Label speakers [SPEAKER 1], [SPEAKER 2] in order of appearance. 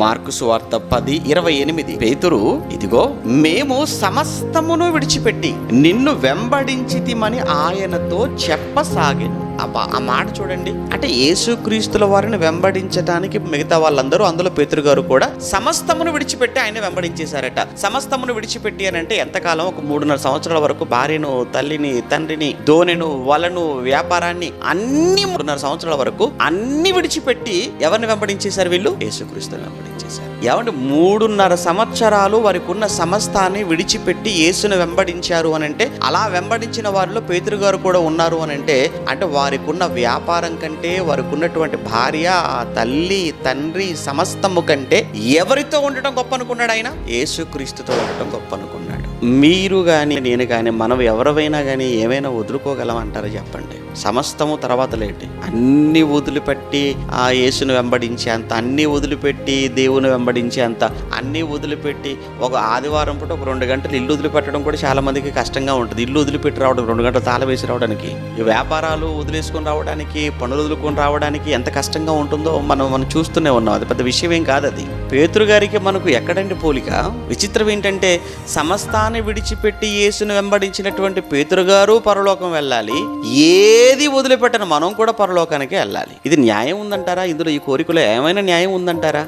[SPEAKER 1] Mark సువార్త 10:28. పేతురు, ఇదిగో మేము సమస్తమును విడిచిపెట్టి నిన్ను వెంబడించితిమని ఆయనతో చెప్పసాగెను. ఆ మాట చూడండి. అంటే యేసుక్రీస్తుల వారిని వెంబడించడానికి మిగతా వాళ్ళందరూ, అందులో పేతురు గారు కూడా సమస్తమును విడిచిపెట్టి ఆయన వెంబడించేశారట. సమస్తమును విడిచిపెట్టి అని అంటే ఎంతకాలం? ఒక 3.5 సంవత్సరాల వరకు భార్యను, తల్లిని, తండ్రిని, దోనెను, వలను, వ్యాపారాన్ని అన్ని 3.5 సంవత్సరాల వరకు అన్ని విడిచిపెట్టి ఎవరిని వెంబడించేశారు? వీళ్ళు యేసుక్రీస్తుని వెంబడించేశారు. ఏమంటే 3.5 సంవత్సరాలు వారికి ఉన్న సమస్తాన్ని విడిచిపెట్టి యేసుని వెంబడించారు అని అంటే, అలా వెంబడించిన వారిలో పేతురు గారు కూడా ఉన్నారు అని అంటే వారికి ఉన్న వ్యాపారం కంటే, వారికి ఉన్నటువంటి భార్య, తల్లి, తండ్రి సమస్తము కంటే ఎవరితో ఉండటం గొప్ప అనుకున్నాడు? ఆయన యేసుక్రీస్తుతో ఉండటం గొప్ప అనుకున్నాడు. మీరు కానీ నేను కానీ మనం ఎవరైనా కానీ ఏమైనా వదులుకోగలమంటారా చెప్పండి? సమస్తము తర్వాత లేటి, అన్ని వదిలిపెట్టి ఆ యేసుని వెంబడించేంత, అన్ని వదిలిపెట్టి దేవుని వెంబడించేంత, అన్ని వదిలిపెట్టి ఒక ఆదివారం పూట ఒక 2 గంటలు ఇల్లు వదిలిపెట్టడం కూడా చాలా మందికి కష్టంగా ఉంటుంది. ఇల్లు వదిలిపెట్టి రావడం, 2 గంటలు తాళం వేసి రావడానికి, ఈ వ్యాపారాలు వదిలేసుకొని రావడానికి, పనులు వదులుకొని రావడానికి ఎంత కష్టంగా ఉంటుందో మనం చూస్తూనే ఉన్నాం. అది పెద్ద విషయం ఏం కాదు. అది పేతురు గారికి మనకు ఎక్కడండి పోలిక? విచిత్రం ఏంటంటే, సమస్తాన్ని విడిచిపెట్టి యేసుని వెంబడించినటువంటి పేతురు గారు పరలోకం వెళ్ళాలి, ఏది వదిలిపెట్టను మనం కూడా పరలోకానికి వెళ్ళాలి. ఇది న్యాయం ఉందంటారా? ఇందులో ఈ కోరికలో ఏమైనా న్యాయం ఉందంటారా?